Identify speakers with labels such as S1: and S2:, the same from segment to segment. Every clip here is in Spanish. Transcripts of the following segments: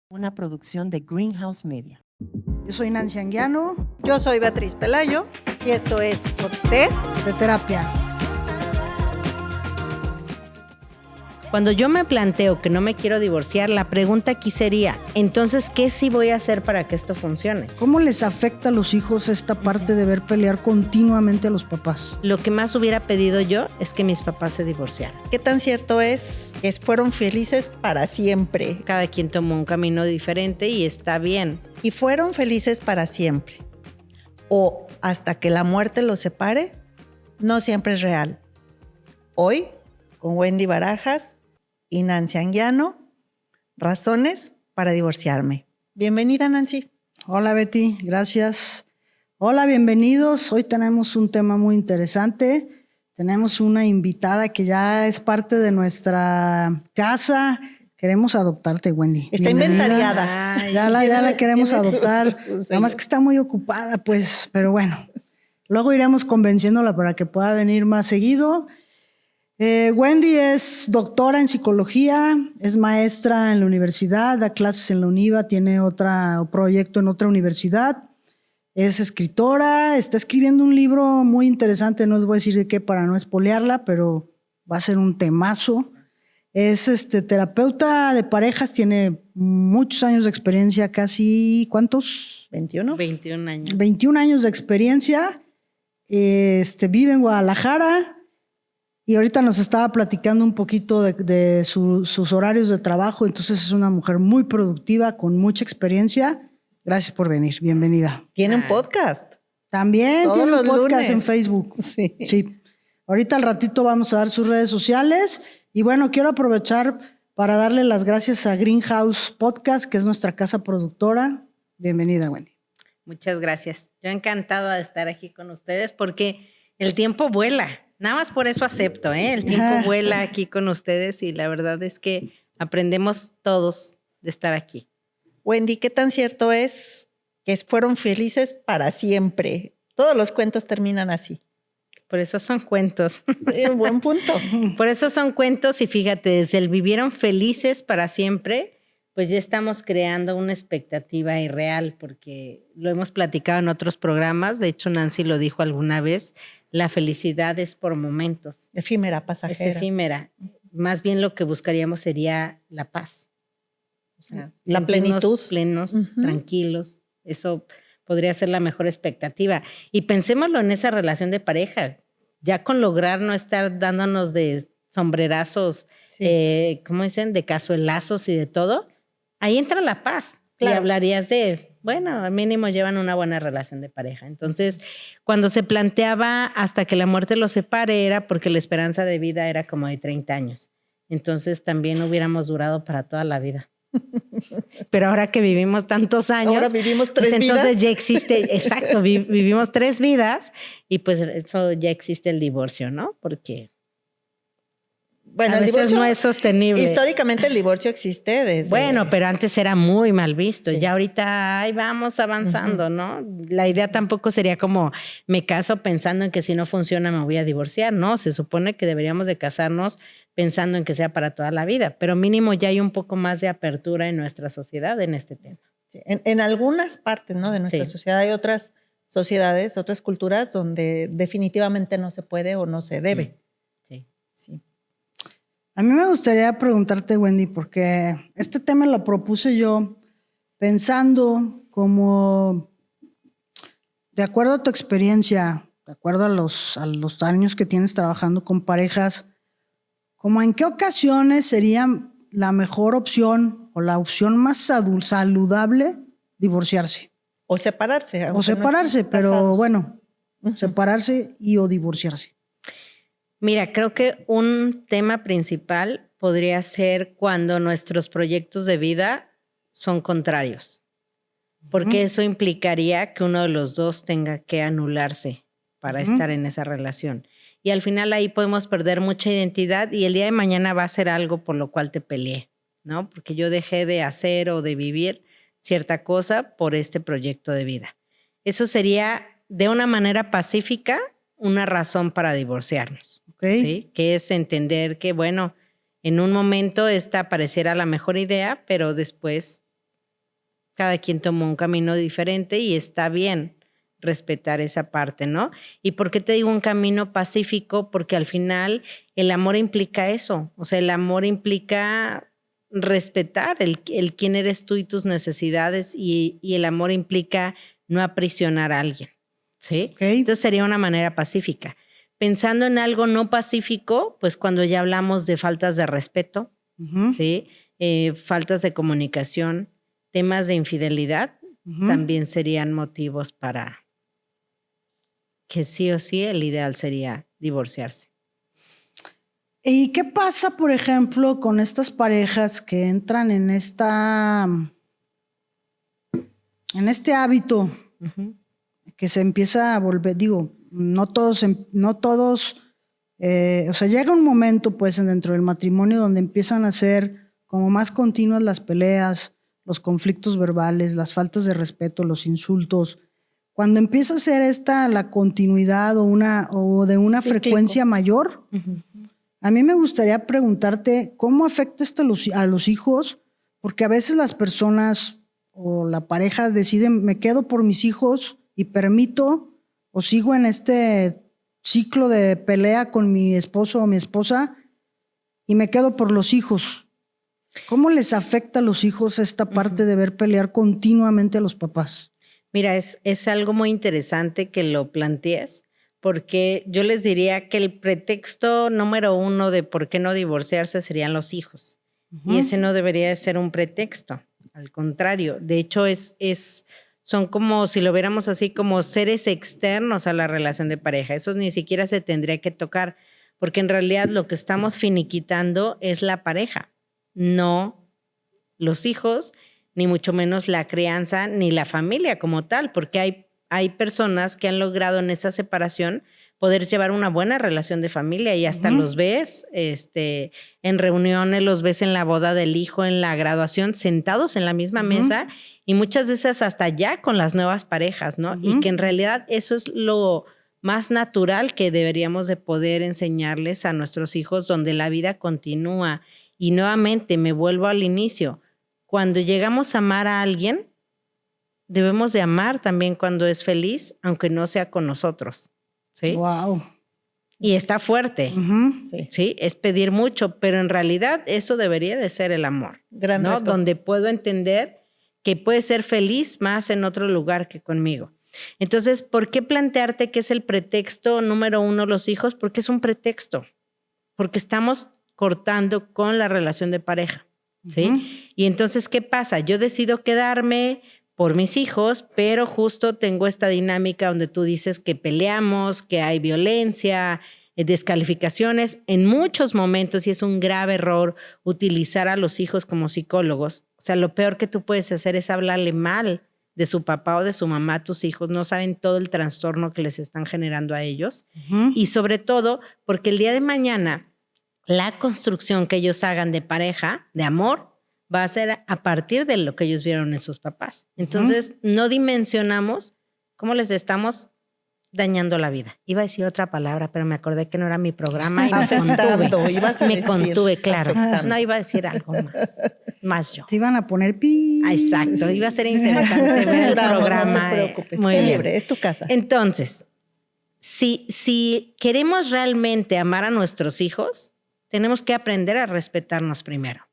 S1: Una producción de Greenhouse Media.
S2: Yo soy Nancy Anguiano.
S3: Yo soy Beatriz Pelayo y esto es Corte
S2: de Terapia.
S4: Cuando yo me planteo que no me quiero divorciar, la pregunta aquí sería, entonces, ¿qué sí voy a hacer para que esto funcione?
S2: ¿Cómo les afecta a los hijos esta parte de ver pelear continuamente a los papás?
S4: Lo que más hubiera pedido yo es que mis papás se divorciaran.
S3: ¿Qué tan cierto es que fueron felices para siempre?
S4: Cada quien tomó un camino diferente y está bien.
S3: Y fueron felices para siempre. O hasta que la muerte los separe, no siempre es real. Hoy, con Wendy Barajas y Nancy Anguiano, razones para divorciarme. Bienvenida, Nancy.
S2: Hola, Betty, gracias. Hola, bienvenidos. Hoy tenemos un tema muy interesante. Tenemos una invitada que ya es parte de nuestra casa. Queremos adoptarte, Wendy.
S3: Está inventariada.
S2: Ya la queremos adoptar. Nada más que está muy ocupada, pues, pero bueno. Luego iremos convenciéndola para que pueda venir más seguido. Wendy es doctora en psicología, es maestra en la universidad, da clases en la UNIVA, tiene otro proyecto en otra universidad, es escritora, está escribiendo un libro muy interesante, no les voy a decir de qué para no espolearla, pero va a ser un temazo. Es terapeuta de parejas, tiene muchos años de experiencia, casi, ¿cuántos?
S3: 21.
S4: 21 años.
S2: 21 años de experiencia, vive en Guadalajara. Y ahorita nos estaba platicando un poquito de sus horarios de trabajo, entonces es una mujer muy productiva, con mucha experiencia. Gracias por venir, bienvenida.
S3: Tiene un podcast.
S2: También
S3: Todos
S2: tiene un
S3: los
S2: podcast
S3: lunes.
S2: en Facebook.
S3: Sí.
S2: Ahorita al ratito vamos a dar sus redes sociales. Y bueno, quiero aprovechar para darle las gracias a Greenhouse Podcast, que es nuestra casa productora. Bienvenida, Wendy.
S4: Muchas gracias. Yo encantada de estar aquí con ustedes porque el tiempo vuela. Nada más por eso acepto, ¿eh? El tiempo vuela aquí con ustedes y la verdad es que aprendemos todos de estar aquí.
S3: Wendy, ¿qué tan cierto es que fueron felices para siempre? Todos los cuentos terminan así.
S4: Por eso son cuentos.
S3: Buen punto.
S4: Por eso son cuentos y fíjate, desde el vivieron felices para siempre, pues ya estamos creando una expectativa irreal porque lo hemos platicado en otros programas. De hecho, Nancy lo dijo alguna vez, la felicidad es por momentos.
S3: Efímera, pasajera.
S4: Es efímera. Más bien lo que buscaríamos sería la paz. O sea,
S3: la plenitud.
S4: Plenos, tranquilos. Eso podría ser la mejor expectativa. Y pensémoslo en esa relación de pareja. Ya con lograr no estar dándonos de sombrerazos, ¿cómo dicen? De cazuelazos y de todo. Ahí entra la paz. Claro. Y hablarías de, bueno, al mínimo llevan una buena relación de pareja. Entonces, cuando se planteaba hasta que la muerte los separe, era porque la esperanza de vida era como de 30 años. Entonces, también hubiéramos durado para toda la vida. Pero ahora que vivimos tantos años,
S3: ahora vivimos 3 vidas.
S4: Entonces ya existe, exacto, vivimos 3 vidas y pues eso ya existe el divorcio, ¿no? Porque
S3: bueno,
S4: a veces el divorcio no es sostenible.
S3: Históricamente el divorcio existe desde...
S4: Bueno, pero antes era muy mal visto. Sí. Ya ahorita ahí vamos avanzando, ¿no? La idea tampoco sería como me caso pensando en que si no funciona me voy a divorciar, ¿no? Se supone que deberíamos de casarnos pensando en que sea para toda la vida, pero mínimo ya hay un poco más de apertura en nuestra sociedad en este tema.
S3: Sí, en algunas partes, ¿no? De nuestra sociedad hay otras sociedades, otras culturas donde definitivamente no se puede o no se debe.
S4: Sí.
S2: A mí me gustaría preguntarte, Wendy, porque este tema lo propuse yo pensando como, de acuerdo a tu experiencia, de acuerdo a los años que tienes trabajando con parejas, como en qué ocasiones sería la mejor opción o la opción más saludable divorciarse.
S3: O separarse.
S2: O separarse, no pero casados. Bueno, separarse y o divorciarse.
S4: Mira, creo que un tema principal podría ser cuando nuestros proyectos de vida son contrarios, porque eso implicaría que uno de los dos tenga que anularse para estar en esa relación. Y al final ahí podemos perder mucha identidad y el día de mañana va a ser algo por lo cual te peleé, ¿no? Porque yo dejé de hacer o de vivir cierta cosa por este proyecto de vida. Eso sería de una manera pacífica una razón para divorciarnos.
S2: Okay.
S4: ¿Sí? Que es entender que, bueno, en un momento esta pareciera la mejor idea, pero después Cada quien tomó un camino diferente y está bien respetar esa parte, ¿no? ¿Y por qué te digo un camino pacífico? Porque al final el amor implica eso. O sea, el amor implica respetar el quién eres tú y tus necesidades y el amor implica no aprisionar a alguien, ¿sí?
S2: Okay.
S4: Entonces sería una manera pacífica. Pensando en algo no pacífico, pues cuando ya hablamos de faltas de respeto, ¿sí? Faltas de comunicación, temas de infidelidad, también serían motivos para que sí o sí el ideal sería divorciarse.
S2: ¿Y qué pasa, por ejemplo, con estas parejas que entran en este hábito que se empieza a volver, digo, no todos, o sea, llega un momento pues dentro del matrimonio donde empiezan a ser como más continuas las peleas, los conflictos verbales, las faltas de respeto, los insultos. Cuando empieza a ser la continuidad o de una
S3: Cíclico.
S2: frecuencia mayor, a mí me gustaría preguntarte cómo afecta esto a los hijos, porque a veces las personas o la pareja deciden, me quedo por mis hijos y permito o sigo en este ciclo de pelea con mi esposo o mi esposa y me quedo por los hijos. ¿Cómo les afecta a los hijos esta parte de ver pelear continuamente a los papás?
S4: Mira, es algo muy interesante que lo plantees, porque yo les diría que el pretexto número 1 de por qué no divorciarse serían los hijos. Y ese no debería de ser un pretexto. Al contrario, de hecho son como si lo viéramos así como seres externos a la relación de pareja. Esos ni siquiera se tendría que tocar, porque en realidad lo que estamos finiquitando es la pareja, no los hijos, ni mucho menos la crianza, ni la familia como tal, porque hay personas que han logrado en esa separación poder llevar una buena relación de familia y hasta los ves en reuniones, los ves en la boda del hijo, en la graduación, sentados en la misma mesa y muchas veces hasta ya con las nuevas parejas, ¿no? Y que en realidad eso es lo más natural que deberíamos de poder enseñarles a nuestros hijos, donde la vida continúa. Y nuevamente me vuelvo al inicio. Cuando llegamos a amar a alguien, debemos de amar también cuando es feliz, aunque no sea con nosotros. ¿Sí?
S2: Wow.
S4: Y está fuerte, ¿sí? Es pedir mucho, pero en realidad eso debería de ser el amor,
S3: Gran
S4: ¿no?
S3: reto.
S4: Donde puedo entender que puedes ser feliz más en otro lugar que conmigo. Entonces, ¿por qué plantearte que es el pretexto número 1 los hijos? Porque es un pretexto, porque estamos cortando con la relación de pareja, ¿sí? Y entonces, ¿qué pasa? Yo decido quedarme por mis hijos, pero justo tengo esta dinámica donde tú dices que peleamos, que hay violencia, descalificaciones en muchos momentos, y es un grave error utilizar a los hijos como psicólogos. O sea, lo peor que tú puedes hacer es hablarle mal de su papá o de su mamá a tus hijos. No saben todo el trastorno que les están generando a ellos. Y sobre todo porque el día de mañana la construcción que ellos hagan de pareja, de amor, va a ser a partir de lo que ellos vieron en sus papás. Entonces, no dimensionamos cómo les estamos dañando la vida. Iba a decir otra palabra, pero me acordé que no era mi programa y me contuve.
S3: Ibas a
S4: Me
S3: decir,
S4: contuve, claro.
S3: afectando.
S4: No, iba a decir algo más yo.
S2: Te iban a poner pi.
S4: Exacto, iba a ser interesante ver el programa.
S3: No te preocupes,
S4: Muy
S3: sé
S4: bien.
S3: libre, es tu casa.
S4: Entonces, si queremos realmente amar a nuestros hijos, tenemos que aprender a respetarnos primero.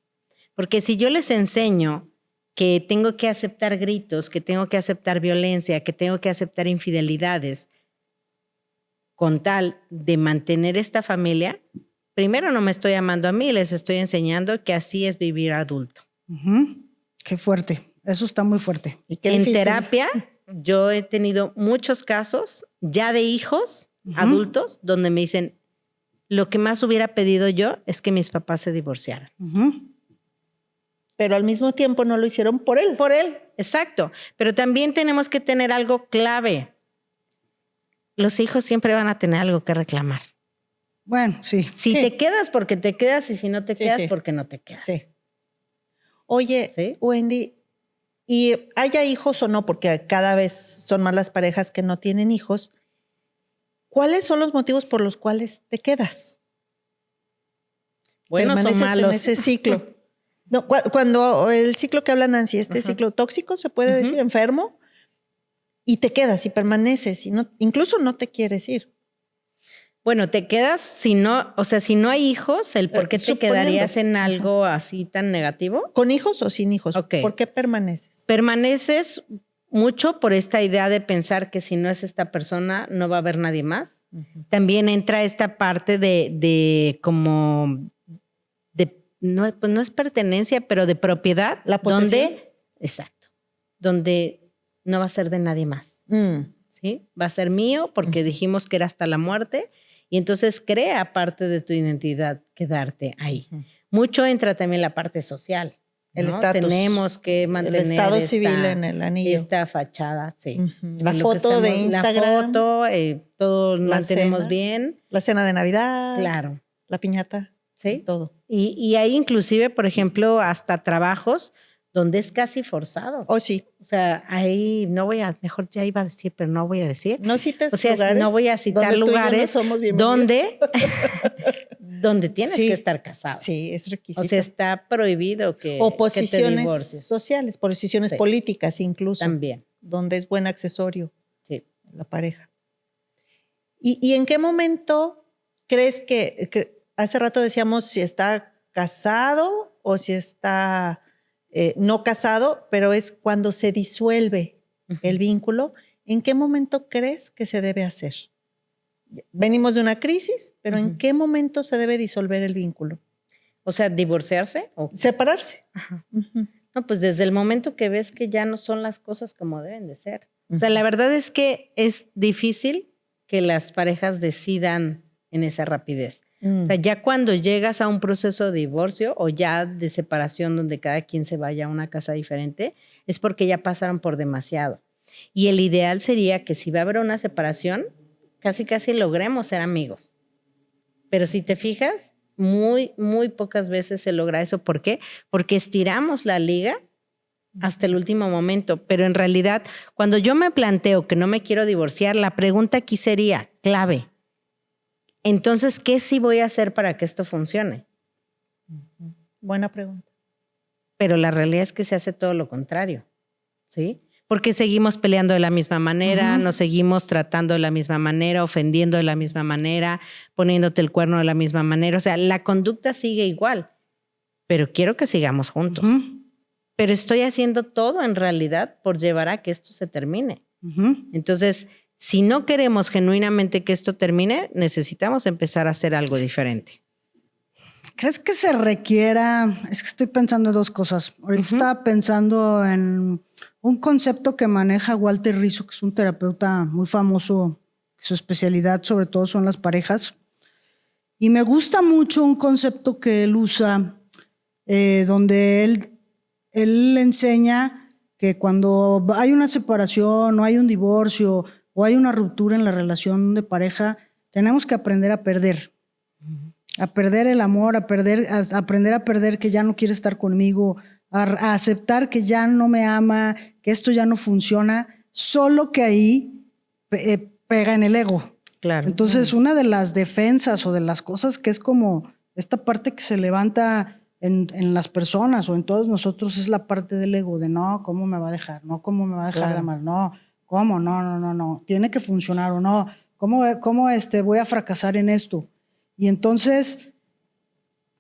S4: Porque si yo les enseño que tengo que aceptar gritos, que tengo que aceptar violencia, que tengo que aceptar infidelidades, con tal de mantener esta familia, primero no me estoy amando a mí, les estoy enseñando que así es vivir adulto.
S2: Qué fuerte. Eso está muy fuerte.
S3: Y qué
S4: En
S3: difícil.
S4: terapia, yo he tenido muchos casos ya de hijos adultos donde me dicen, lo que más hubiera pedido yo es que mis papás se divorciaran.
S3: Pero al mismo tiempo no lo hicieron por él.
S4: Por él, exacto. Pero también tenemos que tener algo clave. Los hijos siempre van a tener algo que reclamar.
S2: Bueno, sí.
S4: Si te quedas porque te quedas y si no te quedas porque no te quedas.
S3: Sí. Oye,
S4: ¿Sí?
S3: Wendy, y haya hijos o no, porque cada vez son más las parejas que no tienen hijos, ¿cuáles son los motivos por los cuales te quedas?
S4: Buenos o
S3: Permaneces
S4: malos.
S3: en ese ciclo. No, cuando el ciclo que habla Nancy, ciclo tóxico, se puede decir, enfermo, y te quedas y permaneces, y no, incluso no te quieres ir.
S4: Bueno, te quedas si no, o sea, si no hay hijos, ¿el por qué te quedarías en algo así tan negativo?
S3: ¿Con hijos o sin hijos?
S4: Ok.
S3: ¿Por qué permaneces?
S4: Permaneces mucho por esta idea de pensar que si no es esta persona, no va a haber nadie más. También entra esta parte de como, no, pues no es pertenencia, pero de propiedad.
S3: La posesión.
S4: Exacto. Donde no va a ser de nadie más. ¿Sí? Va a ser mío porque dijimos que era hasta la muerte y entonces crea parte de tu identidad quedarte ahí. Mucho entra también la parte social.
S3: El
S4: ¿no?
S3: estatus.
S4: Tenemos que mantener
S3: el estado civil en el anillo.
S4: Esta fachada, sí.
S3: La foto de Instagram.
S4: La foto, todo lo mantenemos
S3: cena,
S4: bien.
S3: La cena de Navidad.
S4: Claro.
S3: La piñata.
S4: Sí.
S3: Todo.
S4: Y hay inclusive, por ejemplo, hasta trabajos donde es casi forzado.
S3: Oh, sí.
S4: O sea, ahí no voy a, mejor ya iba a decir, pero no voy a decir.
S3: No cites
S4: o sea,
S3: lugares.
S4: No voy a citar lugares donde tienes
S3: sí,
S4: que estar casado.
S3: Sí, es requisito.
S4: O sea, está prohibido que
S3: o posiciones
S4: que te divorcies.
S3: sociales, posiciones
S4: sí.
S3: políticas incluso.
S4: También.
S3: Donde es buen accesorio
S4: sí.
S3: la pareja. ¿Y en qué momento crees que hace rato decíamos si está casado o si está no casado, pero es cuando se disuelve el vínculo? ¿En qué momento crees que se debe hacer? Venimos de una crisis, pero ¿en qué momento se debe disolver el vínculo?
S4: O sea, divorciarse o
S3: separarse.
S4: No, pues desde el momento que ves que ya no son las cosas como deben de ser. O sea, la verdad es que es difícil que las parejas decidan en esa rapidez. O sea, ya cuando llegas a un proceso de divorcio o ya de separación donde cada quien se vaya a una casa diferente, es porque ya pasaron por demasiado. Y el ideal sería que si va a haber una separación, casi logremos ser amigos. Pero si te fijas, muy pocas veces se logra eso. ¿Por qué? Porque estiramos la liga hasta el último momento. Pero en realidad, cuando yo me planteo que no me quiero divorciar, la pregunta aquí sería clave. Entonces, ¿qué sí voy a hacer para que esto funcione?
S3: Buena pregunta.
S4: Pero la realidad es que se hace todo lo contrario, ¿sí? Porque seguimos peleando de la misma manera, nos seguimos tratando de la misma manera, ofendiendo de la misma manera, poniéndote el cuerno de la misma manera. O sea, la conducta sigue igual, pero quiero que sigamos juntos. Pero estoy haciendo todo en realidad por llevar a que esto se termine. Entonces, si no queremos genuinamente que esto termine, necesitamos empezar a hacer algo diferente.
S2: ¿Crees que se requiera? Es que estoy pensando en dos cosas. Ahorita estaba pensando en un concepto que maneja Walter Rizzo, que es un terapeuta muy famoso. Su especialidad sobre todo son las parejas. Y me gusta mucho un concepto que él usa, donde él enseña que cuando hay una separación o hay un divorcio o hay una ruptura en la relación de pareja, tenemos que aprender a perder. A perder el amor, a aprender a perder que ya no quiere estar conmigo, a aceptar que ya no me ama, que esto ya no funciona, solo que ahí pega en el ego.
S4: Claro.
S2: Entonces, una de las defensas o de las cosas que es como esta parte que se levanta en las personas o en todos nosotros es la parte del ego, de no, ¿cómo me va a dejar? No, ¿cómo me va a dejar de amar? No, ¿cómo? No. Tiene que funcionar o no. ¿Cómo voy a fracasar en esto? Y entonces,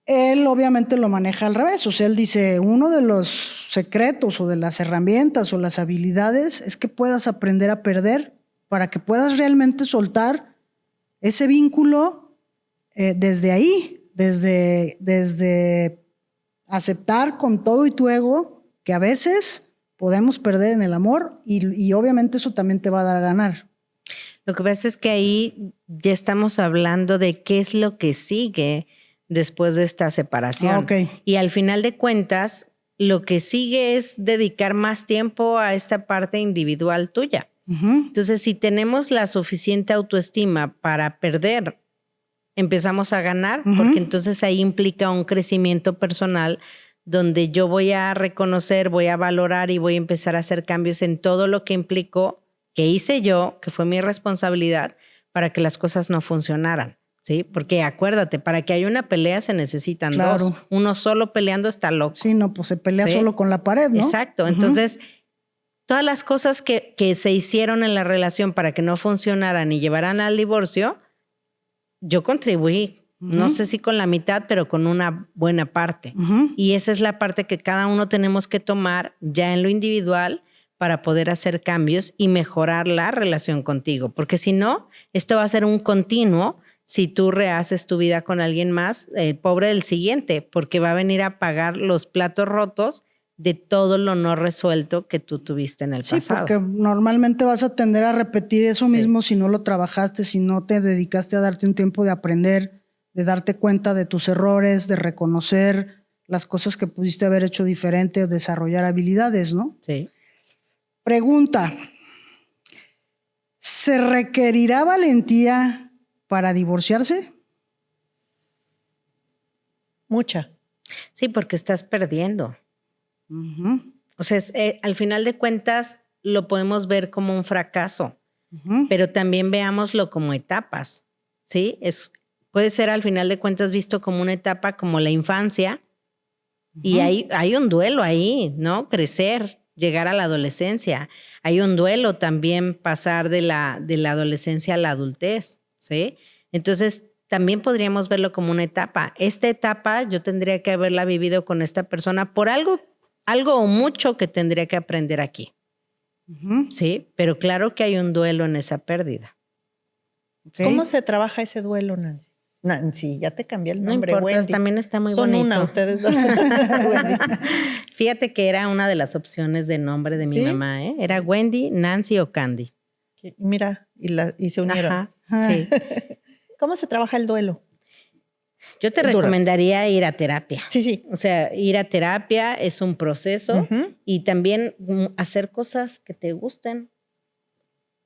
S2: él obviamente lo maneja al revés. O sea, él dice, uno de los secretos o de las herramientas o las habilidades es que puedas aprender a perder para que puedas realmente soltar ese vínculo desde ahí, desde aceptar con todo y tu ego que a veces podemos perder en el amor y obviamente eso también te va a dar a ganar.
S4: Lo que pasa es que ahí ya estamos hablando de qué es lo que sigue después de esta separación.
S2: Okay.
S4: Y al final de cuentas, lo que sigue es dedicar más tiempo a esta parte individual tuya. Entonces, si tenemos la suficiente autoestima para perder, empezamos a ganar, porque entonces ahí implica un crecimiento personal donde yo voy a reconocer, voy a valorar y voy a empezar a hacer cambios en todo lo que implicó, que hice yo, que fue mi responsabilidad para que las cosas no funcionaran. ¿sí? Porque acuérdate, para que haya una pelea se necesitan
S2: Claro.
S4: dos. Uno solo peleando está loco.
S2: Sí, no, pues se pelea
S4: Sí.
S2: solo con la pared, ¿no?
S4: Exacto. Entonces, todas las cosas que se hicieron en la relación para que no funcionaran y llevaran al divorcio, yo contribuí. No sé si con la mitad, pero con una buena parte. Y esa es la parte que cada uno tenemos que tomar ya en lo individual para poder hacer cambios y mejorar la relación contigo. Porque si no, esto va a ser un continuo. Si tú rehaces tu vida con alguien más, el pobre del siguiente, porque va a venir a pagar los platos rotos de todo lo no resuelto que tú tuviste en el
S2: Sí,
S4: pasado.
S2: porque normalmente vas a tender a repetir eso mismo si no lo trabajaste, si no te dedicaste a darte un tiempo de aprender, de darte cuenta de tus errores, de reconocer las cosas que pudiste haber hecho diferente o desarrollar habilidades, ¿no?
S4: Sí.
S2: Pregunta, ¿se requerirá valentía para divorciarse?
S3: Mucha.
S4: Sí, porque estás perdiendo.
S2: Ujú,
S4: O sea, al final de cuentas lo podemos ver como un fracaso,
S2: ujú.
S4: pero también veámoslo como etapas, ¿sí? Puede ser al final de cuentas visto como una etapa como la infancia y hay un duelo ahí, ¿no? Crecer, llegar a la adolescencia. Hay un duelo también pasar de la adolescencia a la adultez, ¿sí? Entonces, también podríamos verlo como una etapa. Esta etapa yo tendría que haberla vivido con esta persona por algo o mucho que tendría que aprender aquí, ¿sí? Pero claro que hay un duelo en esa pérdida.
S2: Sí.
S3: ¿Cómo se trabaja ese duelo, Nancy? Nancy, ya te cambié el
S4: No
S3: nombre,
S4: importa,
S3: Wendy.
S4: también está muy
S3: Son
S4: bonito.
S3: una, ustedes dos. Wendy.
S4: Fíjate que era una de las opciones de nombre de mi
S3: ¿Sí?
S4: mamá, ¿eh? Era Wendy, Nancy o Candy.
S3: Mira, y se unieron.
S4: Ajá, sí.
S3: ¿Cómo se trabaja el duelo?
S4: Yo te
S3: Dura.
S4: recomendaría ir a terapia.
S3: Sí, sí.
S4: O sea, ir a terapia es un proceso y también hacer cosas que te gusten.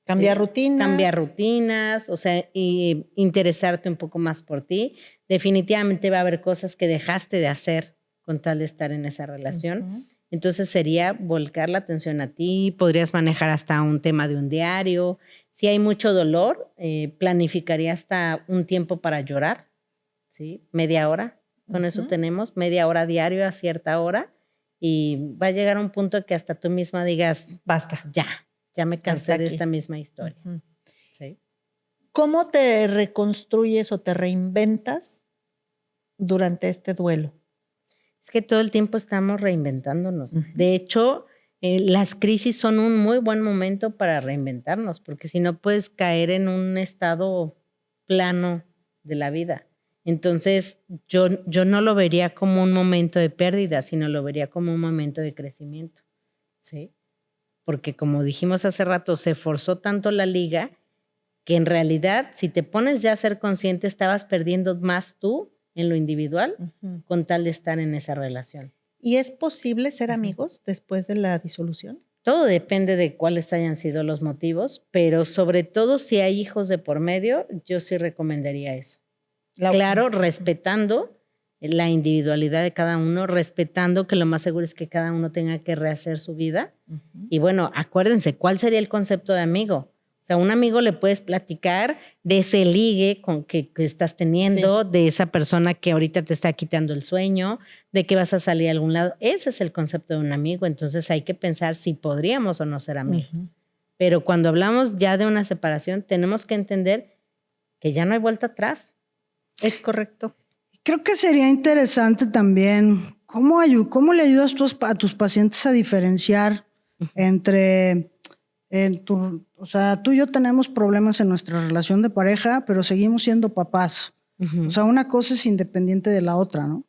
S3: Cambiar
S4: Sí.
S3: rutinas.
S4: Cambiar rutinas, o sea, y interesarte un poco más por ti. Definitivamente va a haber cosas que dejaste de hacer con tal de estar en esa relación. Entonces sería volcar la atención a ti, podrías manejar hasta un tema de un diario. Si hay mucho dolor, planificaría hasta un tiempo para llorar, ¿sí? Media hora, con eso tenemos, media hora diario a cierta hora y va a llegar a un punto que hasta tú misma digas,
S3: Basta.
S4: ya me cansé
S3: Hasta
S4: de
S3: aquí.
S4: esta misma historia. ¿Sí?
S3: ¿Cómo te reconstruyes o te reinventas durante este duelo?
S4: Es que todo el tiempo estamos reinventándonos. De hecho, las crisis son un muy buen momento para reinventarnos, porque si no puedes caer en un estado plano de la vida. Entonces, yo no lo vería como un momento de pérdida, sino lo vería como un momento de crecimiento, ¿sí? Porque como dijimos hace rato, se forzó tanto la liga que en realidad, si te pones ya a ser consciente, estabas perdiendo más tú en lo individual con tal de estar en esa relación.
S3: ¿Y es posible ser amigos después de la disolución?
S4: Todo depende de cuáles hayan sido los motivos, pero sobre todo si hay hijos de por medio, yo sí recomendaría eso. Claro, respetando la individualidad de cada uno, respetando que lo más seguro es que cada uno tenga que rehacer su vida. Y bueno, acuérdense, ¿cuál sería el concepto de amigo? O sea, a un amigo le puedes platicar de ese ligue que estás teniendo, de esa persona que ahorita te está quitando el sueño, de que vas a salir a algún lado. Ese es el concepto de un amigo. Entonces hay que pensar si podríamos o no ser amigos. Pero cuando hablamos ya de una separación, tenemos que entender que ya no hay vuelta atrás.
S3: Es correcto.
S2: Creo que sería interesante también cómo le ayudas a tus pacientes a diferenciar entre, o sea, tú y yo tenemos problemas en nuestra relación de pareja, pero seguimos siendo papás. O sea, una cosa es independiente de la otra, ¿no?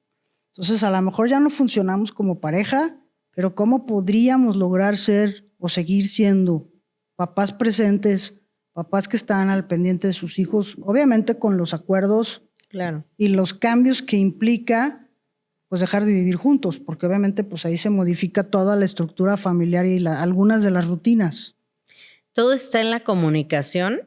S2: Entonces, a lo mejor ya no funcionamos como pareja, pero ¿cómo podríamos lograr ser o seguir siendo papás presentes, papás que están al pendiente de sus hijos, obviamente con los acuerdos y los cambios que implica pues dejar de vivir juntos, porque obviamente pues ahí se modifica toda la estructura familiar y algunas de las rutinas.
S4: Todo está en la comunicación.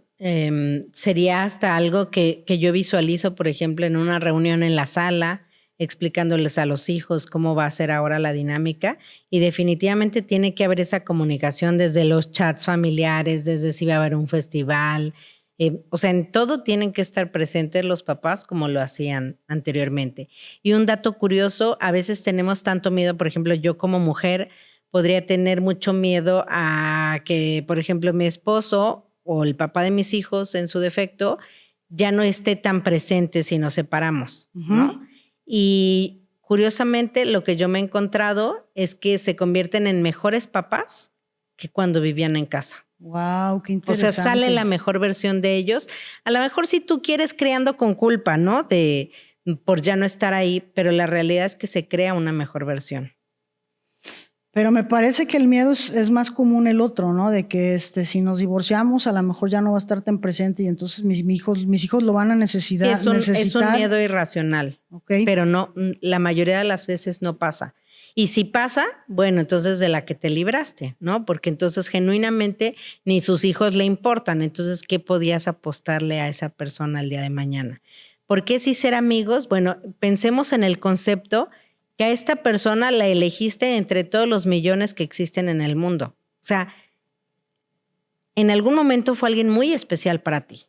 S4: Sería hasta algo que yo visualizo, por ejemplo, en una reunión en la sala, explicándoles a los hijos cómo va a ser ahora la dinámica, y definitivamente tiene que haber esa comunicación desde los chats familiares, desde si va a haber un festival, O sea, en todo tienen que estar presentes los papás como lo hacían anteriormente. Y un dato curioso, a veces tenemos tanto miedo, por ejemplo, yo como mujer podría tener mucho miedo a que, por ejemplo, mi esposo o el papá de mis hijos, en su defecto, ya no esté tan presente si nos separamos, ¿no? Y curiosamente, lo que yo me he encontrado es que se convierten en mejores papás que cuando vivían en casa.
S2: Wow, qué
S4: O
S2: interesante.
S4: sea, sale la mejor versión de ellos. A lo mejor si tú quieres criando con culpa, ¿no? Por ya no estar ahí, pero la realidad es que se crea una mejor versión.
S2: Pero me parece que el miedo es más común el otro, ¿no? De que si nos divorciamos, a lo mejor ya no va a estar tan presente y entonces mis hijos lo van a necesitar.
S4: Sí, es un miedo irracional,
S2: Okay.
S4: pero no, la mayoría de las veces no pasa. Y si pasa, bueno, entonces de la que te libraste, ¿no? Porque entonces genuinamente ni sus hijos le importan. Entonces, ¿qué podías apostarle a esa persona el día de mañana? ¿Por qué sí ser amigos? Bueno, pensemos en el concepto que a esta persona la elegiste entre todos los millones que existen en el mundo. O sea, en algún momento fue alguien muy especial para ti.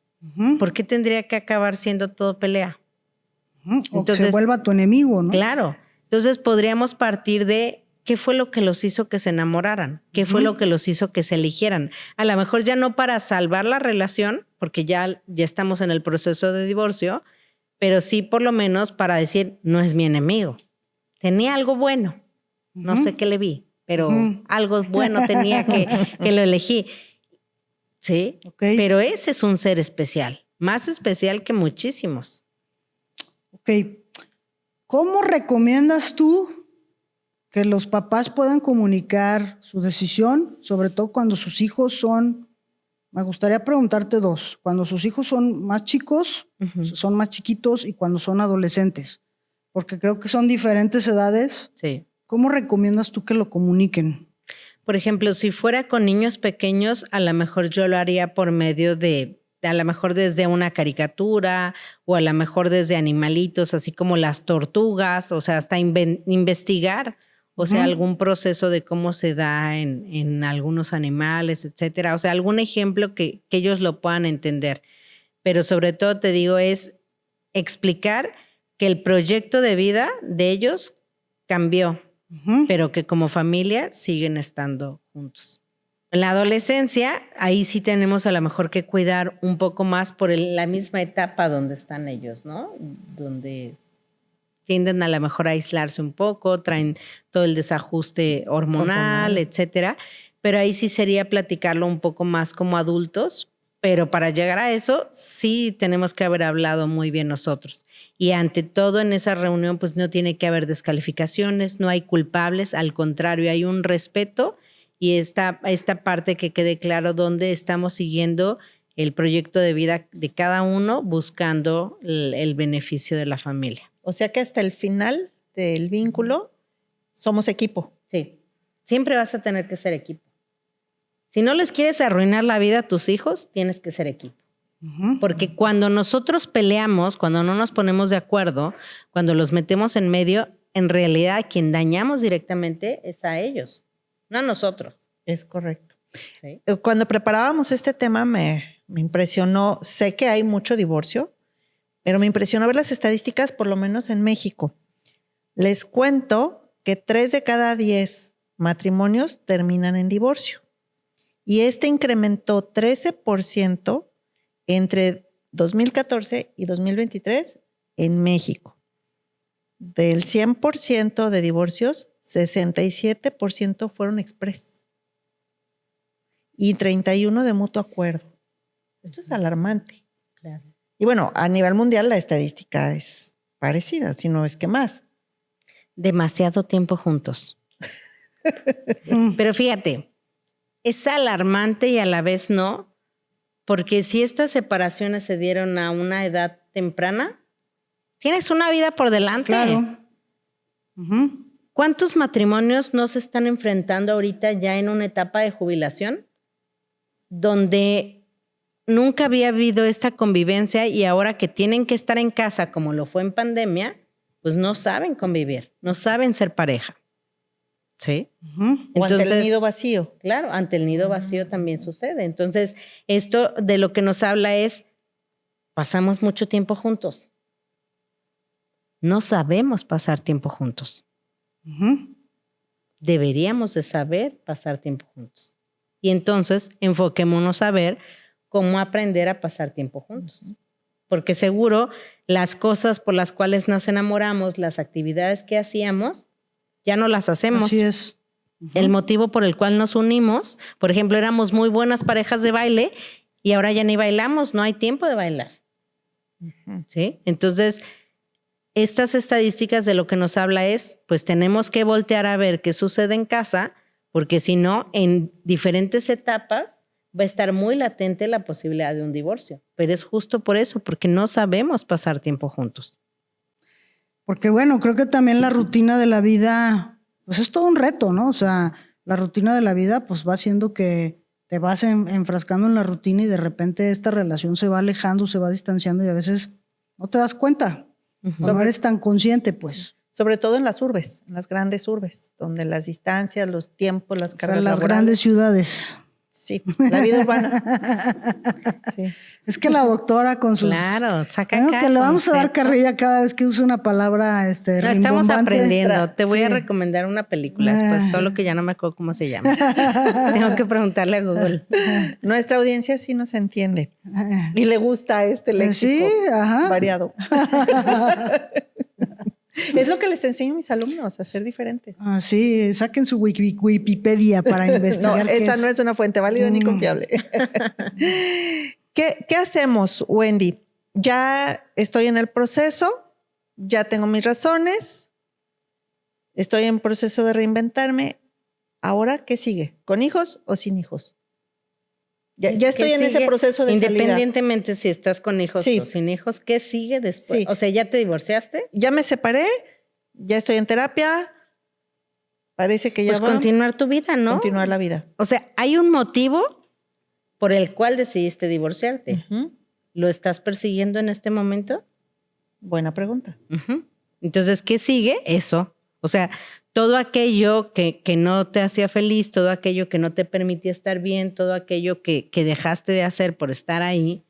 S4: ¿Por qué tendría que acabar siendo todo pelea?
S2: O
S4: Entonces,
S2: que se vuelva tu enemigo, ¿no?
S4: Claro. Entonces podríamos partir de qué fue lo que los hizo que se enamoraran, qué fue lo que los hizo que se eligieran. A lo mejor ya no para salvar la relación, porque ya estamos en el proceso de divorcio, pero sí por lo menos para decir, no es mi enemigo. Tenía algo bueno. No sé qué le vi, pero algo bueno tenía que lo elegí. Sí,
S2: Okay.
S4: pero ese es un ser especial, más especial que muchísimos.
S2: Ok. ¿Cómo recomiendas tú que los papás puedan comunicar su decisión, sobre todo cuando sus hijos son, me gustaría preguntarte dos, cuando sus hijos son más chicos, son más chiquitos y cuando son adolescentes? Porque creo que son diferentes edades.
S4: Sí.
S2: ¿Cómo recomiendas tú que lo comuniquen?
S4: Por ejemplo, si fuera con niños pequeños, a lo mejor yo lo haría por medio a lo mejor desde una caricatura o a lo mejor desde animalitos, así como las tortugas, o sea, hasta investigar, o sea, algún proceso de cómo se da en algunos animales, etcétera. O sea, algún ejemplo que ellos lo puedan entender. Pero sobre todo te digo es explicar que el proyecto de vida de ellos cambió, pero que como familia siguen estando juntos. En la adolescencia, ahí sí tenemos a lo mejor que cuidar un poco más por la misma etapa donde están ellos, ¿no? Donde tienden a lo mejor a aislarse un poco, traen todo el desajuste hormonal, etcétera. Pero ahí sí sería platicarlo un poco más como adultos. Pero para llegar a eso, sí tenemos que haber hablado muy bien nosotros. Y ante todo en esa reunión, pues no tiene que haber descalificaciones, no hay culpables, al contrario, hay un respeto y esta parte que quede claro dónde estamos siguiendo el proyecto de vida de cada uno buscando el beneficio de la familia.
S3: O sea que hasta el final del vínculo somos equipo.
S4: Sí, siempre vas a tener que ser equipo. Si no les quieres arruinar la vida a tus hijos, tienes que ser equipo. Porque cuando nosotros peleamos, cuando no nos ponemos de acuerdo, cuando los metemos en medio, en realidad a quien dañamos directamente es a ellos, no a nosotros.
S3: Es correcto.
S4: ¿Sí?
S3: Cuando preparábamos este tema me impresionó, sé que hay mucho divorcio, pero me impresionó ver las estadísticas, por lo menos en México. Les cuento que 3 de cada 10 matrimonios terminan en divorcio. Y este incrementó 13% entre 2014 y 2023 en México. Del 100% de divorcios, 67% fueron express y 31% de mutuo acuerdo. Esto es alarmante.
S4: Claro.
S3: Y bueno, a nivel mundial la estadística es parecida, si no es que más.
S4: Demasiado tiempo juntos. Pero fíjate, es alarmante y a la vez no, porque si estas separaciones se dieron a una edad temprana, tienes una vida por delante.
S2: Claro.
S4: ¿Cuántos matrimonios no se están enfrentando ahorita ya en una etapa de jubilación donde nunca había habido esta convivencia y ahora que tienen que estar en casa como lo fue en pandemia, pues no saben convivir, no saben ser pareja? ¿sí?
S3: O ante el nido vacío.
S4: Claro, ante el nido vacío también sucede. Entonces, esto de lo que nos habla es, pasamos mucho tiempo juntos. No sabemos pasar tiempo juntos. Deberíamos de saber pasar tiempo juntos. Y entonces, enfoquémonos a ver cómo aprender a pasar tiempo juntos. Porque seguro las cosas por las cuales nos enamoramos, las actividades que hacíamos, ya no las hacemos.
S2: Así es.
S4: El motivo por el cual nos unimos, por ejemplo, éramos muy buenas parejas de baile y ahora ya ni bailamos, no hay tiempo de bailar. ¿Sí? Entonces, estas estadísticas de lo que nos habla es, pues tenemos que voltear a ver qué sucede en casa, porque si no, en diferentes etapas va a estar muy latente la posibilidad de un divorcio. Pero es justo por eso, porque no sabemos pasar tiempo juntos.
S2: Porque bueno, creo que también la rutina de la vida, pues es todo un reto, ¿no? O sea, la rutina de la vida pues va haciendo que te vas enfrascando en la rutina y de repente esta relación se va alejando, se va distanciando y a veces no te das cuenta. No eres tan consciente, pues.
S3: Sobre todo en las urbes, en las grandes urbes, donde las distancias, los tiempos, las cargas
S2: En las
S3: laborales.
S2: grandes ciudades.
S3: Sí, la vida urbana. Sí.
S2: Es que la doctora con sus...
S4: Claro, saca
S2: Bueno,
S4: cada
S2: que le vamos a dar
S4: concepto.
S2: carrilla cada vez que use una palabra
S4: No, estamos
S2: rimbombante.
S4: aprendiendo. Te voy a
S2: Sí.
S4: recomendar una película después, solo que ya no me acuerdo cómo se llama. Tengo que preguntarle a Google.
S3: Nuestra audiencia sí nos entiende y le gusta este léxico
S2: Sí, ajá.
S3: variado. Es lo que les enseño a mis alumnos, a ser diferentes.
S2: Ah, sí, saquen su Wikipedia para
S3: No,
S2: investigar. qué
S3: esa no es una fuente válida ni confiable. ¿Qué hacemos, Wendy? Ya estoy en el proceso, ya tengo mis razones, estoy en proceso de reinventarme. ¿Ahora qué sigue? ¿Con hijos o sin hijos? Ya estoy
S4: ¿Qué
S3: en ese
S4: sigue?
S3: proceso de salida.
S4: Independientemente si estás con hijos
S3: Sí.
S4: o sin hijos, ¿qué sigue después?
S3: Sí.
S4: O sea, ¿ya te divorciaste?
S3: Ya me separé, ya estoy en terapia, parece que ya
S4: Pues
S3: va
S4: continuar tu vida, ¿no?
S3: continuar la vida.
S4: O sea, hay un motivo por el cual decidiste divorciarte.
S3: Ujú.
S4: ¿Lo estás persiguiendo en este momento?
S3: Buena pregunta.
S4: Ujú. Entonces, ¿qué sigue? Eso. O sea, todo aquello que no te hacía feliz, todo aquello que no te permitía estar bien, todo aquello que dejaste de hacer por estar ahí,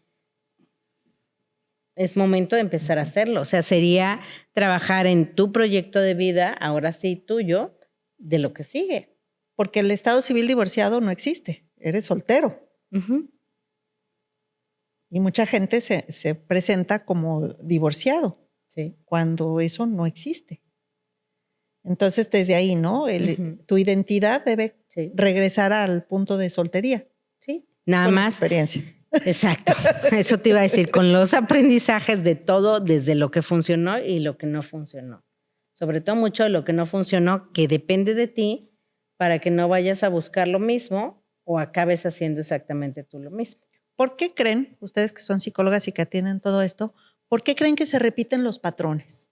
S4: es momento de empezar a hacerlo. O sea, sería trabajar en tu proyecto de vida, ahora sí tuyo, de lo que sigue.
S3: Porque el estado civil divorciado no existe. Eres soltero.
S4: Ujú.
S3: Y mucha gente se presenta como divorciado
S4: Sí.
S3: cuando eso no existe. Entonces, desde ahí, ¿no?
S4: Ujú.
S3: Tu identidad debe
S4: Sí.
S3: regresar al punto de soltería.
S4: Sí. Nada
S3: Con
S4: más.
S3: experiencia.
S4: Exacto. Eso te iba a decir, con los aprendizajes de todo, desde lo que funcionó y lo que no funcionó. Sobre todo mucho de lo que no funcionó, que depende de ti, para que no vayas a buscar lo mismo o acabes haciendo exactamente tú lo mismo.
S3: ¿Por qué creen, ustedes que son psicólogas y que atienden todo esto, por qué creen que se repiten los patrones?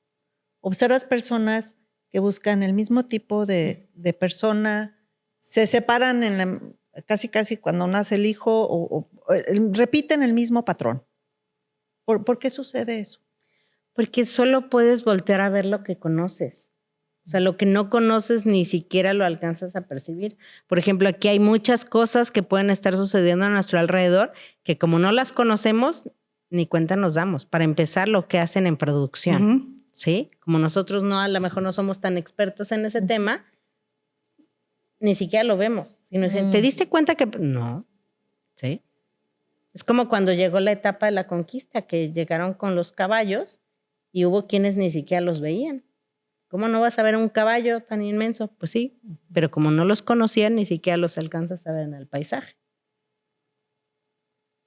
S3: Observas personas que buscan el mismo tipo de persona, se separan casi cuando nace el hijo o repiten el mismo patrón. ¿Por qué sucede eso?
S4: Porque solo puedes voltear a ver lo que conoces. O sea, lo que no conoces ni siquiera lo alcanzas a percibir. Por ejemplo, aquí hay muchas cosas que pueden estar sucediendo a nuestro alrededor que como no las conocemos, ni cuenta nos damos. Para empezar, lo que hacen en producción.
S2: Ujú.
S4: ¿Sí? Como nosotros a lo mejor no somos tan expertos en ese tema, ni siquiera lo vemos. Si nos dicen, ¿te diste cuenta que...? No. ¿Sí? Es como cuando llegó la etapa de la conquista, que llegaron con los caballos y hubo quienes ni siquiera los veían. ¿Cómo no vas a ver un caballo tan inmenso? Pues sí, pero como no los conocían, ni siquiera los alcanzas a ver en el paisaje.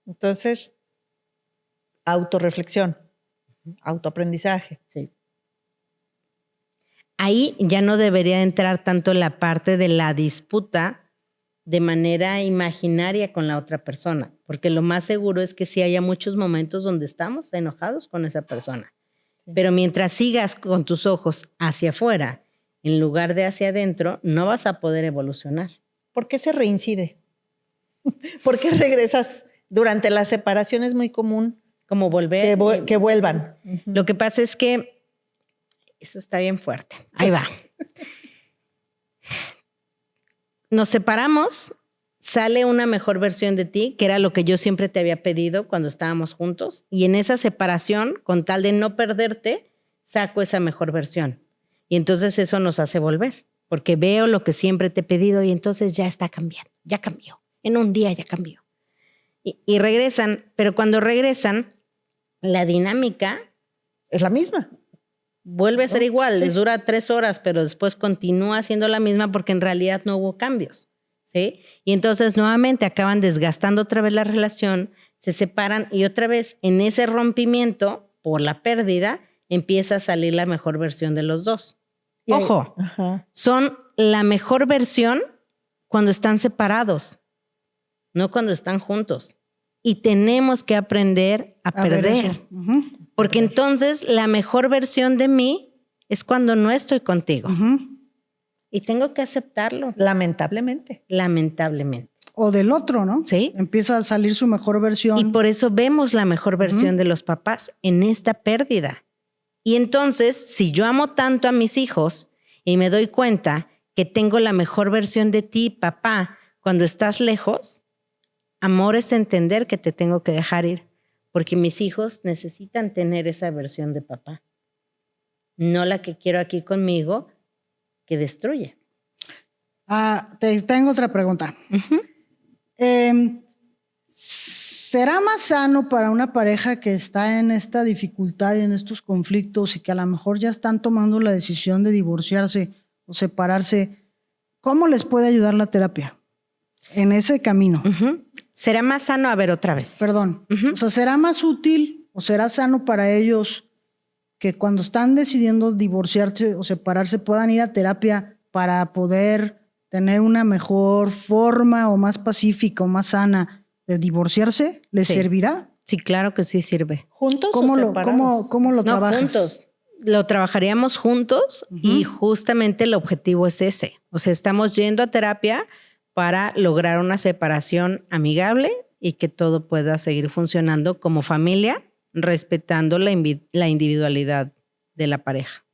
S3: Entonces, autorreflexión, autoaprendizaje.
S4: Sí. Ahí ya no debería entrar tanto la parte de la disputa de manera imaginaria con la otra persona, porque lo más seguro es que sí haya muchos momentos donde estamos enojados con esa persona.
S3: Sí.
S4: Pero mientras sigas con tus ojos hacia afuera en lugar de hacia adentro, no vas a poder evolucionar.
S3: ¿Por qué se reincide? ¿Por qué regresas? Durante la separación es muy común
S4: Como volver.
S3: que vuelvan.
S4: Lo que pasa es que eso está bien fuerte. Ahí va. nos separamos, sale una mejor versión de ti, que era lo que yo siempre te había pedido cuando estábamos juntos. Y en esa separación, con tal de no perderte, saco esa mejor versión. Y entonces eso nos hace volver, porque veo lo que siempre te he pedido y entonces ya está cambiando, ya cambió. En un día ya cambió. Y regresan, pero cuando regresan, la dinámica
S3: Es la misma.
S4: vuelve a ser igual,
S3: Sí.
S4: les dura 3 horas, pero después continúa siendo la misma porque en realidad no hubo cambios, ¿sí? Y entonces nuevamente acaban desgastando otra vez la relación, se separan y otra vez en ese rompimiento por la pérdida empieza a salir la mejor versión de los dos.
S3: Y ahí-
S4: Ojo,
S3: Ajá.
S4: son la mejor versión cuando están separados, no cuando están juntos. Y tenemos que aprender a
S2: ver
S4: perder.
S2: eso. Ujú,
S4: Porque entonces la mejor versión de mí es cuando no estoy contigo.
S2: ujú.
S4: Y tengo que aceptarlo,
S3: Lamentablemente.
S4: lamentablemente.
S2: O del otro, ¿no?
S4: Sí.
S2: Empieza a salir su mejor versión.
S4: Y por eso vemos la mejor versión de los papás en esta pérdida. Y entonces, si yo amo tanto a mis hijos y me doy cuenta que tengo la mejor versión de ti, papá, cuando estás lejos, amor es entender que te tengo que dejar ir, porque mis hijos necesitan tener esa versión de papá, no la que quiero aquí conmigo, que destruye.
S2: Tengo otra pregunta.
S4: Ujú.
S2: ¿Será más sano para una pareja que está en esta dificultad y en estos conflictos y que a lo mejor ya están tomando la decisión de divorciarse o separarse? ¿Cómo les puede ayudar la terapia en ese camino?
S4: Ujú. Será más sano, a ver, otra vez.
S2: Perdón.
S4: Ujú.
S2: O sea, ¿será más útil o será sano para ellos que cuando están decidiendo divorciarse o separarse puedan ir a terapia para poder tener una mejor forma o más pacífica o más sana de divorciarse? ¿Les
S4: Sí.
S2: servirá?
S4: Sí, claro que sí sirve.
S3: ¿Juntos
S2: ¿Cómo
S3: o
S2: lo,
S3: separados?
S2: cómo lo
S4: No,
S2: trabajas?
S4: juntos. Lo trabajaríamos juntos y justamente el objetivo es ese. O sea, estamos yendo a terapia para lograr una separación amigable y que todo pueda seguir funcionando como familia, respetando la individualidad de la pareja.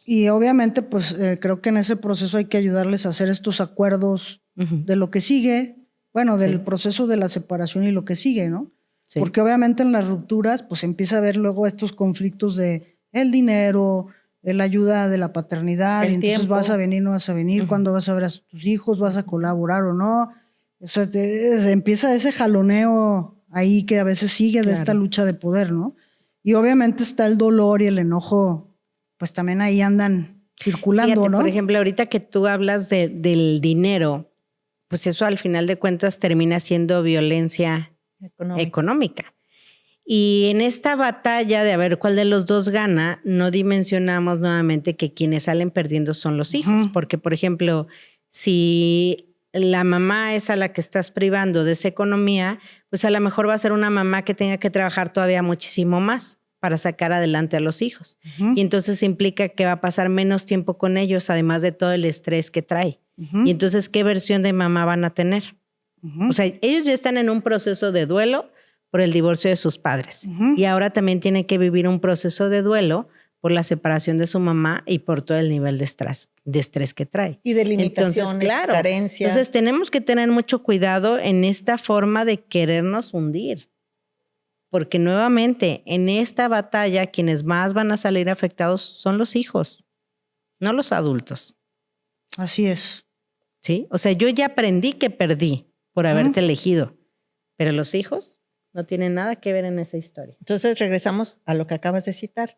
S2: Y obviamente, pues creo que en ese proceso hay que ayudarles a hacer estos acuerdos
S4: Ujú.
S2: de lo que sigue, bueno, del
S4: Sí.
S2: proceso de la separación y lo que sigue, ¿no?
S4: Sí.
S2: Porque obviamente en las rupturas, pues empieza a haber luego estos conflictos de el dinero, la ayuda de la paternidad,
S3: El
S2: y entonces
S3: tiempo.
S2: vas a venir, no vas a venir, cuándo vas a ver a tus hijos, vas a colaborar o no. O sea, empieza ese jaloneo ahí que a veces sigue de
S4: Claro.
S2: esta lucha de poder, ¿no? Y obviamente está el dolor y el enojo, pues también ahí andan circulando,
S4: Fíjate,
S2: ¿no?
S4: por ejemplo, ahorita que tú hablas del dinero, pues eso al final de cuentas termina siendo violencia económica. Y en esta batalla de a ver cuál de los dos gana, no dimensionamos nuevamente que quienes salen perdiendo son los hijos. Porque, por ejemplo, si la mamá es a la que estás privando de esa economía, pues a lo mejor va a ser una mamá que tenga que trabajar todavía muchísimo más para sacar adelante a los hijos. Y entonces implica que va a pasar menos tiempo con ellos, además de todo el estrés que trae. Y entonces, ¿qué versión de mamá van a tener? O sea, ellos ya están en un proceso de duelo por el divorcio de sus padres. Y ahora también tienen que vivir un proceso de duelo por la separación de su mamá y por todo el nivel de estrés que trae.
S3: Y de limitaciones,
S4: Entonces, claro,
S3: carencias.
S4: Entonces tenemos que tener mucho cuidado en esta forma de querernos hundir. Porque nuevamente, en esta batalla, quienes más van a salir afectados son los hijos, no los adultos.
S2: Así es.
S4: ¿Sí? O sea, yo ya aprendí que perdí por haberte elegido, pero los hijos no tienen nada que ver en esa historia.
S3: Entonces regresamos a lo que acabas de citar.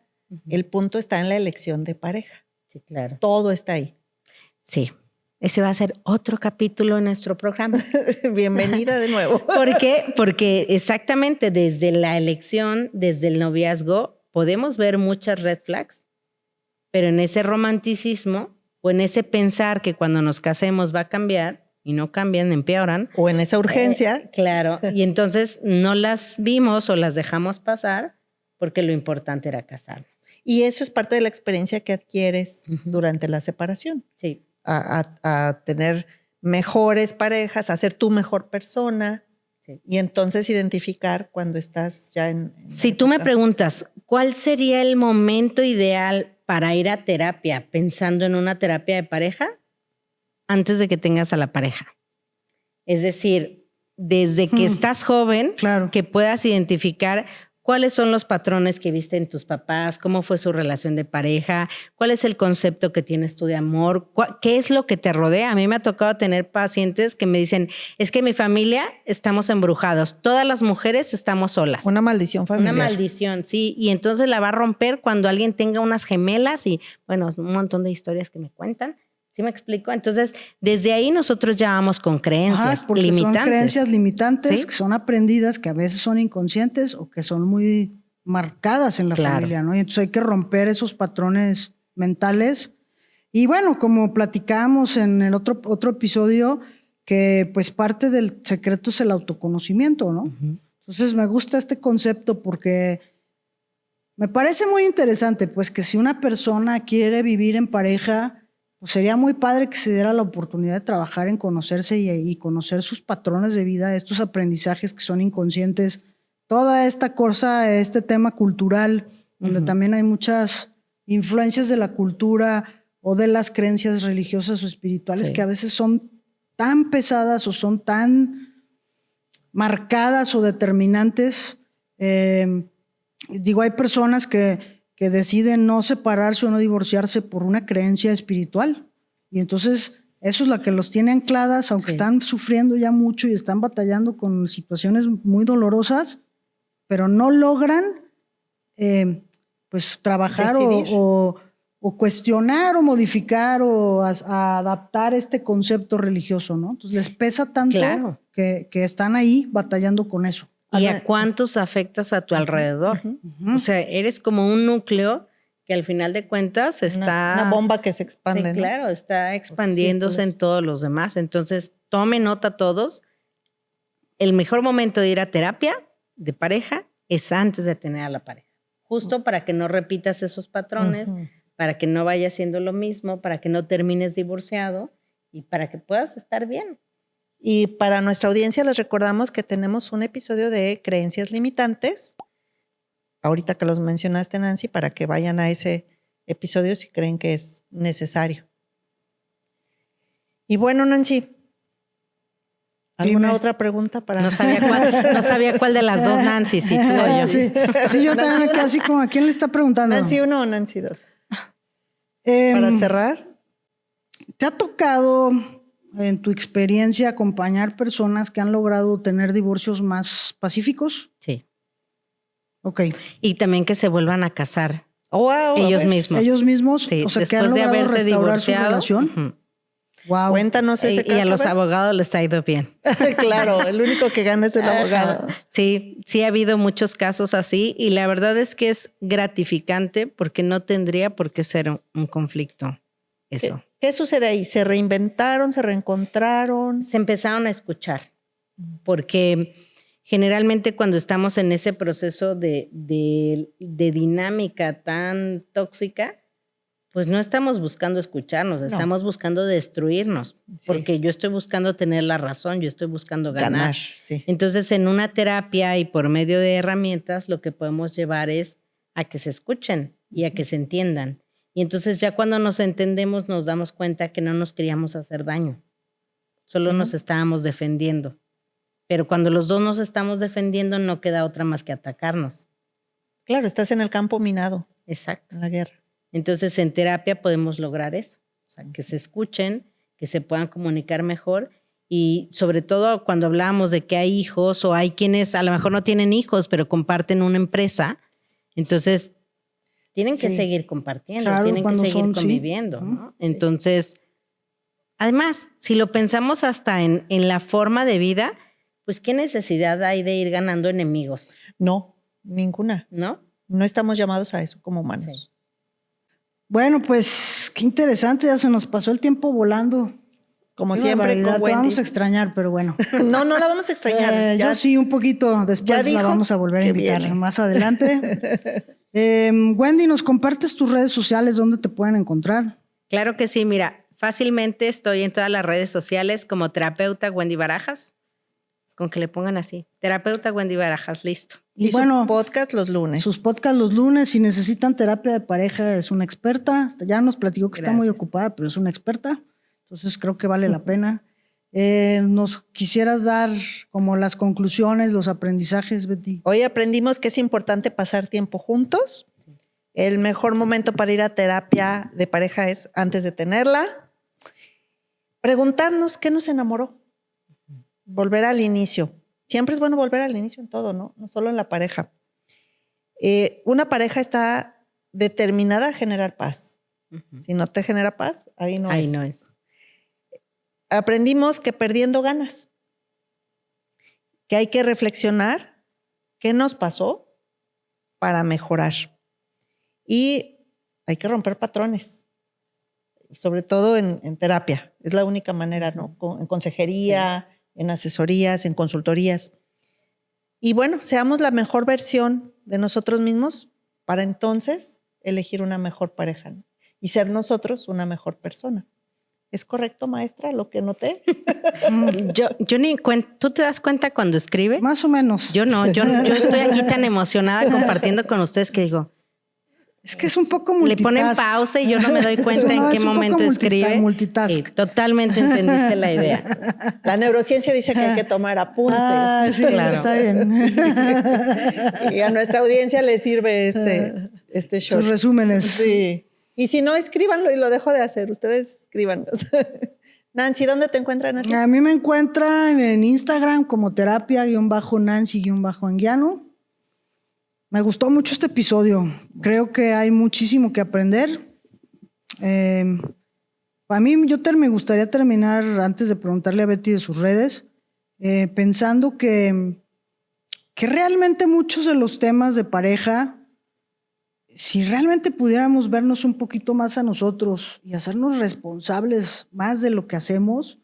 S3: El punto está en la elección de pareja.
S4: Sí, claro.
S3: Todo está ahí.
S4: Sí, ese va a ser otro capítulo en nuestro programa.
S3: Bienvenida de nuevo.
S4: ¿Por qué? Porque exactamente desde la elección, desde el noviazgo, podemos ver muchas red flags, pero en ese romanticismo o en ese pensar que cuando nos casemos va a cambiar y no cambian, empeoran.
S3: O en esa urgencia.
S4: Claro, y entonces no las vimos o las dejamos pasar porque lo importante era casarnos.
S3: Y eso es parte de la experiencia que adquieres durante la separación.
S4: Sí.
S3: A tener mejores parejas, a ser tu mejor persona.
S4: Sí.
S3: Y entonces identificar cuando estás ya en
S4: Si tú me preguntas, ¿cuál sería el momento ideal para ir a terapia pensando en una terapia de pareja? antes de que tengas a la pareja. Es decir, desde que estás joven,
S2: Claro.
S4: que puedas identificar cuáles son los patrones que viste en tus papás, cómo fue su relación de pareja, cuál es el concepto que tienes tú de amor, qué es lo que te rodea. A mí me ha tocado tener pacientes que me dicen, es que mi familia estamos embrujados, todas las mujeres estamos solas.
S3: Una maldición familiar.
S4: Una maldición, sí. Y entonces la va a romper cuando alguien tenga unas gemelas y, bueno, un montón de historias que me cuentan. ¿Sí me explico? Entonces, desde ahí nosotros ya vamos con creencias
S2: Ajá, porque
S4: limitantes.
S2: son creencias limitantes
S4: ¿Sí?
S2: que son aprendidas, que a veces son inconscientes o que son muy marcadas en la
S4: Claro.
S2: familia, ¿no? Y entonces hay que romper esos patrones mentales. Y bueno, como platicábamos en el otro episodio, que pues parte del secreto es el autoconocimiento, ¿no? Entonces me gusta este concepto porque me parece muy interesante, pues que si una persona quiere vivir en pareja, pues sería muy padre que se diera la oportunidad de trabajar en conocerse y conocer sus patrones de vida, estos aprendizajes que son inconscientes, toda esta cosa, este tema cultural, donde también hay muchas influencias de la cultura o de las creencias religiosas o espirituales
S4: Sí.
S2: que a veces son tan pesadas o son tan marcadas o determinantes. Digo, hay personas que deciden no separarse o no divorciarse por una creencia espiritual. Y entonces eso es la que los tiene ancladas, aunque
S4: Sí.
S2: están sufriendo ya mucho y están batallando con situaciones muy dolorosas, pero no logran pues trabajar
S3: Decidir.
S2: o cuestionar o modificar o a adaptar este concepto religioso, ¿no? Entonces les pesa tanto
S4: Claro.
S2: que están ahí batallando con eso.
S4: ¿Y a cuántos afectas a tu alrededor? O sea, eres como un núcleo que al final de cuentas está...
S3: Una bomba que se expande.
S4: Sí,
S3: ¿no?
S4: claro, está expandiéndose
S3: círculos.
S4: en todos los demás. Entonces, tome nota todos. El mejor momento de ir a terapia de pareja es antes de tener a la pareja. Justo para que no repitas esos patrones, para que no vayas haciendo lo mismo, para que no termines divorciado y para que puedas estar bien.
S3: Y para nuestra audiencia les recordamos que tenemos un episodio de creencias limitantes. Ahorita que los mencionaste, Nancy, para que vayan a ese episodio si creen que es necesario. Y bueno, Nancy, ¿alguna
S2: Dime.
S3: otra pregunta para...?
S4: No sabía cuál de las dos Nancy, si tú o yo.
S2: Sí, sí, yo también acá así como, ¿a quién le está preguntando?
S3: Nancy 1 o Nancy 2. Para cerrar.
S2: ¿Te ha tocado en tu experiencia acompañar personas que han logrado tener divorcios más pacíficos?
S4: Sí.
S2: Ok.
S4: Y también que se vuelvan a casar
S3: Oh, wow, a
S4: ellos
S3: ver,
S4: mismos.
S2: Ellos mismos,
S4: Sí,
S2: o sea, que han
S4: después de
S2: logrado
S4: haberse
S2: restaurar su
S4: divorciado.
S2: relación.
S4: Ujú.
S2: Wow.
S3: Cuéntanos ese
S4: Y
S3: caso.
S4: a los
S3: ver.
S4: abogados les ha ido bien.
S3: Claro, el único que gana es el abogado.
S4: Ajá. Sí, sí ha habido muchos casos así y la verdad es que es gratificante porque no tendría por qué ser un conflicto eso.
S3: ¿Qué sucede ahí? ¿Se reinventaron? ¿Se reencontraron?
S4: Se empezaron a escuchar porque generalmente cuando estamos en ese proceso de dinámica tan tóxica, pues no estamos buscando escucharnos, estamos buscando destruirnos, porque yo estoy buscando tener la razón, yo estoy buscando ganar.
S3: Sí.
S4: Entonces, en una terapia y por medio de herramientas, lo que podemos llevar es a que se escuchen y a que se entiendan. Y entonces ya cuando nos entendemos nos damos cuenta que no nos queríamos hacer daño, solo nos estábamos defendiendo. Pero cuando los dos nos estamos defendiendo no queda otra más que atacarnos.
S3: Claro, estás en el campo minado,
S4: Exacto.
S3: en la guerra.
S4: Entonces, en terapia podemos lograr eso, o sea, que se escuchen, que se puedan comunicar mejor y sobre todo cuando hablamos de que hay hijos o hay quienes a lo mejor no tienen hijos, pero comparten una empresa, entonces tienen que seguir compartiendo,
S2: Claro,
S4: tienen que
S2: cuando
S4: seguir
S2: son,
S4: conviviendo, ¿no?
S3: Sí.
S4: Entonces, además, si lo pensamos hasta en la forma de vida, pues qué necesidad hay de ir ganando enemigos,
S3: No, ninguna.
S4: ¿no?
S3: No estamos llamados a eso como humanos.
S4: Sí.
S2: Bueno, pues qué interesante, ya se nos pasó el tiempo volando.
S3: Como
S2: Qué
S3: siempre
S2: barbaridad,
S3: con
S2: te
S3: Wendy.
S2: vamos a extrañar, pero bueno.
S3: No la vamos a extrañar.
S2: Yo sí, un poquito.
S3: ya
S2: Después
S3: dijo
S2: la vamos a volver a
S3: que
S2: invitar
S3: viene.
S2: más adelante. Wendy, ¿nos compartes tus redes sociales? ¿Dónde te pueden encontrar?
S4: Claro que sí, mira, fácilmente estoy en todas las redes sociales como terapeuta Wendy Barajas, con que le pongan así, terapeuta Wendy Barajas, listo.
S3: Y
S2: bueno,
S3: su podcast los lunes.
S2: sus podcasts los lunes, si necesitan terapia de pareja, es una experta. Ya nos platicó que está muy
S4: Gracias.
S2: ocupada, pero es una experta. Entonces creo que vale la pena. ¿Nos quisieras dar como las conclusiones, los aprendizajes, Betty?
S3: Hoy aprendimos que es importante pasar tiempo juntos. El mejor momento para ir a terapia de pareja es antes de tenerla. Preguntarnos qué nos enamoró. Volver al inicio. Siempre es bueno volver al inicio en todo, ¿no? No solo en la pareja. Una pareja está determinada a generar paz. Si no te genera paz, ahí no es. Aprendimos que perdiendo ganas, que hay que reflexionar qué nos pasó para mejorar. Y hay que romper patrones, sobre todo en terapia. Es la única manera, ¿no? En consejería, en asesorías, en consultorías. Y bueno, seamos la mejor versión de nosotros mismos para entonces elegir una mejor pareja, ¿no? Y ser nosotros una mejor persona. ¿Es correcto, maestra, lo que noté?
S4: Yo ni cuenta. ¿Tú te das cuenta cuando escribe?
S2: Más o menos.
S4: Yo no. Yo estoy aquí tan emocionada compartiendo con ustedes que digo,
S2: Es que es un poco multitask.
S4: le ponen pausa y yo no me doy cuenta en qué momento escribe.
S2: Multitask.
S4: Sí, totalmente entendiste la idea.
S3: La neurociencia dice que hay que tomar apuntes.
S2: Sí,
S4: Claro.
S2: está bien.
S3: Y a nuestra audiencia le sirve este show.
S2: Sus resúmenes.
S3: Sí. Y si no, escríbanlo y lo dejo de hacer. Ustedes escríbanlos. Nancy, ¿dónde te encuentran a ti?
S2: A mí me encuentran en Instagram como terapia-nancy-anguiano. Me gustó mucho este episodio. Creo que hay muchísimo que aprender. Para mí, me gustaría terminar, antes de preguntarle a Betty de sus redes, pensando que realmente muchos de los temas de pareja, si realmente pudiéramos vernos un poquito más a nosotros y hacernos responsables más de lo que hacemos,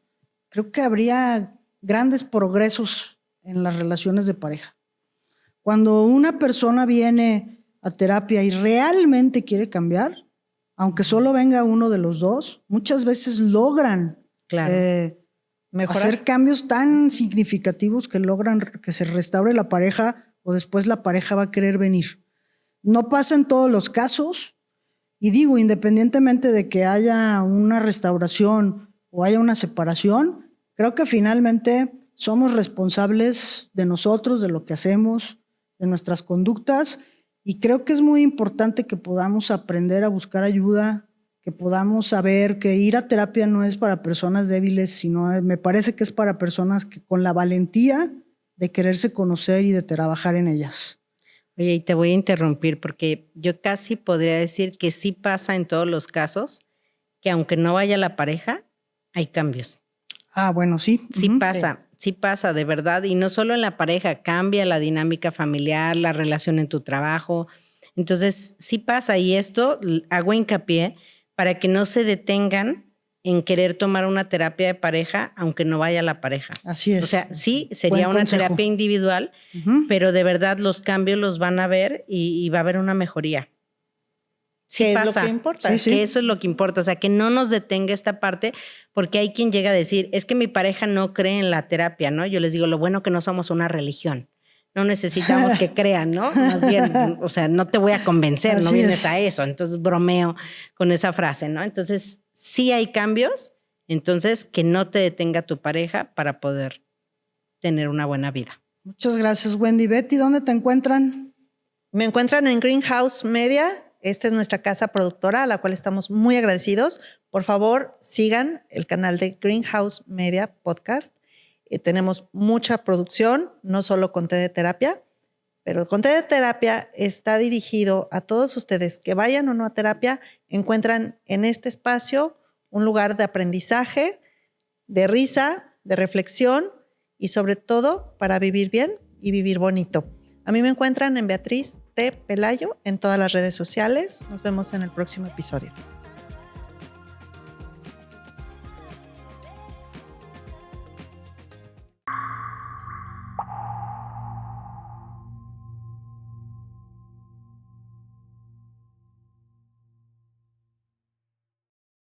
S2: creo que habría grandes progresos en las relaciones de pareja. Cuando una persona viene a terapia y realmente quiere cambiar, aunque solo venga uno de los dos, muchas veces logran hacer cambios tan significativos que logran que se restaure la pareja o después la pareja va a querer venir. No pasa en todos los casos y digo, independientemente de que haya una restauración o haya una separación, creo que finalmente somos responsables de nosotros, de lo que hacemos, de nuestras conductas, y creo que es muy importante que podamos aprender a buscar ayuda, que podamos saber que ir a terapia no es para personas débiles, sino me parece que es para personas que con la valentía de quererse conocer y de trabajar en ellas.
S4: Oye, y te voy a interrumpir porque yo casi podría decir que sí pasa en todos los casos que aunque no vaya la pareja, hay cambios.
S2: Ah, bueno, sí.
S4: Sí pasa, de verdad. Y no solo en la pareja, cambia la dinámica familiar, la relación en tu trabajo. Entonces, sí pasa. Y esto hago hincapié para que no se detengan en querer tomar una terapia de pareja, aunque no vaya la pareja.
S2: Así es.
S4: O sea, sí, sería
S2: Buen
S4: una
S2: consejo.
S4: terapia individual, pero de verdad los cambios los van a ver y va a haber una mejoría. Sí
S3: ¿Qué
S4: pasa.
S3: es lo que importa?
S4: Que eso es lo que importa. O sea, que no nos detenga esta parte, porque hay quien llega a decir, es que mi pareja no cree en la terapia, ¿no? Yo les digo, lo bueno que no somos una religión. No necesitamos que crean, ¿no? Más bien, o sea, no te voy a convencer,
S2: Así
S4: no vienes
S2: es.
S4: a eso. Entonces bromeo con esa frase, ¿no? Entonces, sí hay cambios, entonces que no te detenga tu pareja para poder tener una buena vida.
S2: Muchas gracias, Wendy. Betty, ¿dónde te encuentran?
S3: Me encuentran en Greenhouse Media. Esta es nuestra casa productora, a la cual estamos muy agradecidos. Por favor, sigan el canal de Greenhouse Media Podcast. Tenemos mucha producción, no solo con Té de Terapia, pero con Té de Terapia está dirigido a todos ustedes que vayan o no a terapia, encuentran en este espacio un lugar de aprendizaje, de risa, de reflexión y sobre todo para vivir bien y vivir bonito. A mí me encuentran en Beatriz T. Pelayo en todas las redes sociales. Nos vemos en el próximo episodio.